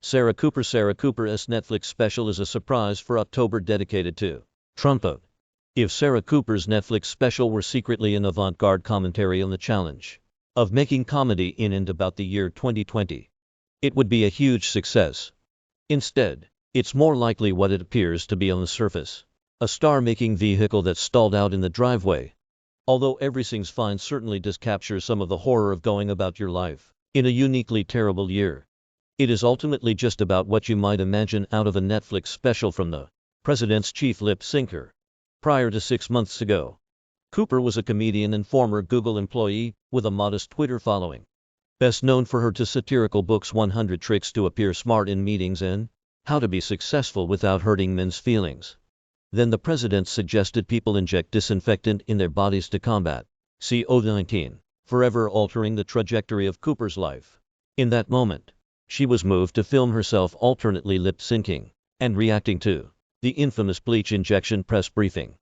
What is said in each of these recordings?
Sarah Cooper's Netflix special is a surprise for October dedicated to Trump. If Sarah Cooper's Netflix special were secretly an avant-garde commentary on the challenge of making comedy in and about the year 2020, it would be a huge success. Instead, it's more likely what it appears to be on the surface: a star-making vehicle that stalled out in the driveway. Although Everything's Fine certainly does capture some of the horror of going about your life in a uniquely terrible year, it is ultimately just about what you might imagine out of a Netflix special from the president's chief lip-syncer. Prior to 6 months ago, Cooper was a comedian and former Google employee with a modest Twitter following. Best known for her satirical books 100 Tricks to Appear Smart in Meetings and How to Be Successful Without Hurting Men's Feelings. Then the president suggested people inject disinfectant in their bodies to combat COVID-19, forever altering the trajectory of Cooper's life. In that moment, she was moved to film herself alternately lip-syncing and reacting to the infamous bleach injection press briefing.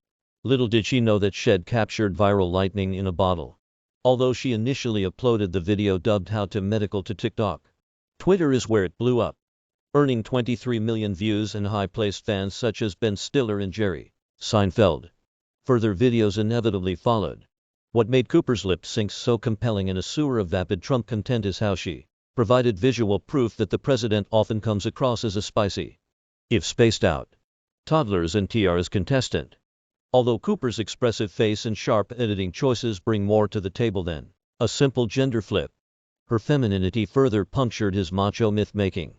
Little did she know that she'd captured viral lightning in a bottle. Although she initially uploaded the video dubbed How to Medical to TikTok, Twitter is where it blew up, earning 23 million views and high-placed fans such as Ben Stiller and Jerry Seinfeld. Further videos inevitably followed. What made Cooper's lip syncs so compelling in a sewer of vapid Trump content is how she provided visual proof that the president often comes across as a spicy, if spaced out, toddlers and tiaras contestant. Although Cooper's expressive face and sharp editing choices bring more to the table than a simple gender flip, her femininity further punctured his macho myth-making.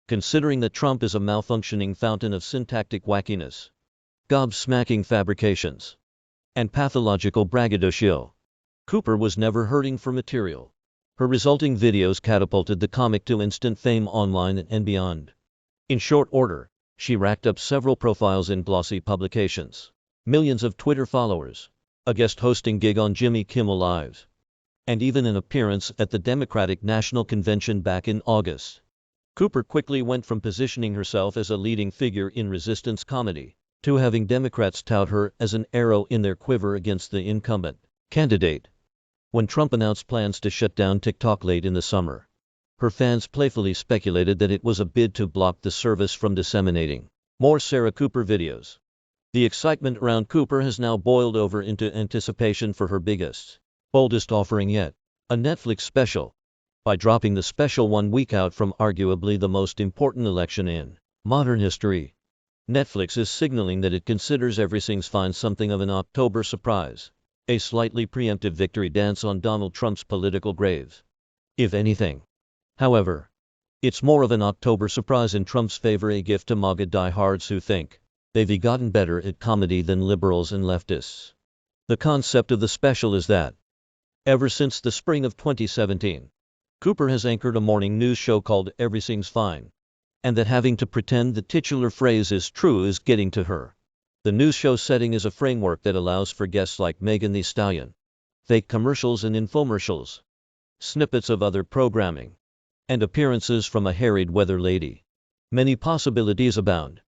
Considering that Trump is a malfunctioning fountain of syntactic wackiness, gobsmacking fabrications, and pathological braggadocio, Cooper was never hurting for material. Her resulting videos catapulted the comic to instant fame online and beyond. In short order, she racked up several profiles in glossy publications, millions of Twitter followers, a guest hosting gig on Jimmy Kimmel Live, and even an appearance at the Democratic National Convention back in August. Cooper quickly went from positioning herself as a leading figure in resistance comedy to having Democrats tout her as an arrow in their quiver against the incumbent candidate. When Trump announced plans to shut down TikTok late in the summer, her fans playfully speculated that it was a bid to block the service from disseminating more Sarah Cooper videos. The excitement around Cooper has now boiled over into anticipation for her biggest, boldest offering yet, a Netflix special. By dropping the special 1 week out from arguably the most important election in modern history, Netflix is signaling that it considers Everything's Fine something of an October surprise, a slightly preemptive victory dance on Donald Trump's political grave. If anything, however, it's more of an October surprise in Trump's favor, a gift to MAGA diehards who think they've gotten better at comedy than liberals and leftists. The concept of the special is that, ever since the spring of 2017, Cooper has anchored a morning news show called Everything's Fine, and that having to pretend the titular phrase is true is getting to her. The news show setting is a framework that allows for guests like Megan Thee Stallion, fake commercials and infomercials, snippets of other programming, and appearances from a harried weather lady. Many possibilities abound.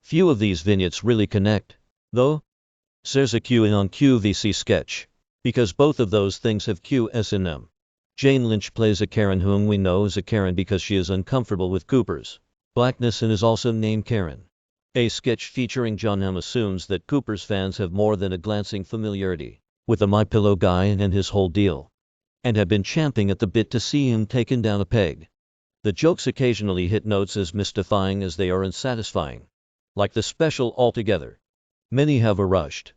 Few of these vignettes really connect, though. There's a Q in on QVC sketch, because both of those things have QS in them. Jane Lynch plays a Karen whom we know is a Karen because she is uncomfortable with Cooper's blackness and is also named Karen. A sketch featuring John Hamm assumes that Cooper's fans have more than a glancing familiarity with the MyPillow guy and his whole deal, and have been champing at the bit to see him taken down a peg. The jokes occasionally hit notes as mystifying as they are unsatisfying. Like the special altogether, many have a rushed,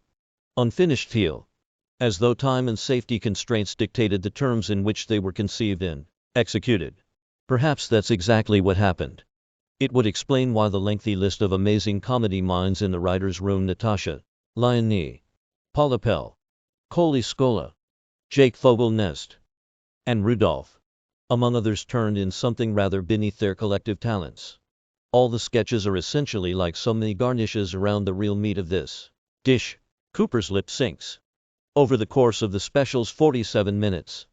unfinished feel, as though time and safety constraints dictated the terms in which they were conceived and executed. Perhaps that's exactly what happened. It would explain why the lengthy list of amazing comedy minds in the writer's room, Natasha Lyonne, Paula Pell, Coley Scola, Jake Fogelnest, and Rudolph, among others, turned in something rather beneath their collective talents. All the sketches are essentially like so many garnishes around the real meat of this dish, Cooper's lip syncs. Over the course of the special's 47 minutes,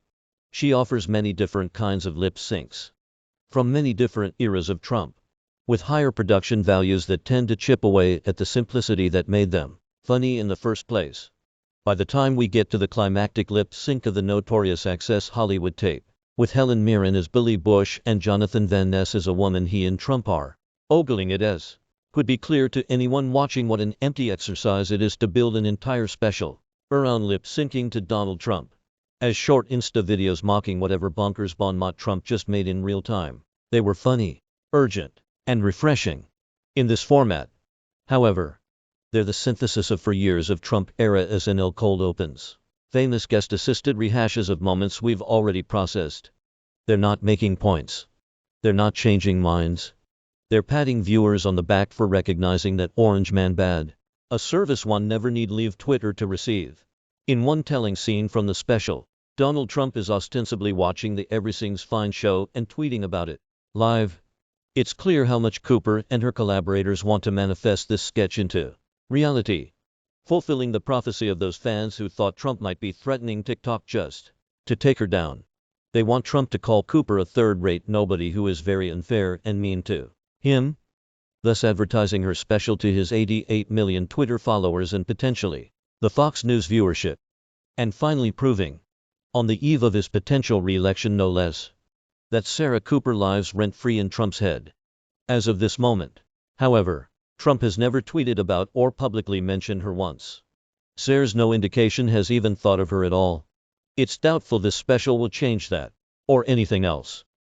she offers many different kinds of lip syncs, from many different eras of Trump, with higher production values that tend to chip away at the simplicity that made them funny in the first place. By the time we get to the climactic lip sync of the Notorious Access Hollywood tape, with Helen Mirren as Billy Bush and Jonathan Van Ness as a woman he and Trump are ogling it as. Could be clear to anyone watching what an empty exercise it is to build an entire special around lip-syncing to Donald Trump. As short Insta videos mocking whatever bonkers bon mot Trump just made in real time. They were funny, urgent, and refreshing. In this format, however, they're the synthesis of 4 years of Trump-era SNL cold opens. Famous guest-assisted rehashes of moments we've already processed. They're not making points. They're not changing minds. They're patting viewers on the back for recognizing that Orange Man bad. A service one never need leave Twitter to receive. In one telling scene from the special, Donald Trump is ostensibly watching the Everything's Fine show and tweeting about it live. It's clear how much Cooper and her collaborators want to manifest this sketch into reality, fulfilling the prophecy of those fans who thought Trump might be threatening TikTok just to take her down. They want Trump to call Cooper a third-rate nobody who is very unfair and mean to him, thus advertising her special to his 88 million Twitter followers and potentially the Fox News viewership. And finally proving, on the eve of his potential re-election no less, that Sarah Cooper lives rent-free in Trump's head. As of this moment, however, Trump has never tweeted about or publicly mentioned her once. There's no indication has even thought of her at all. It's doubtful this special will change that, or anything else.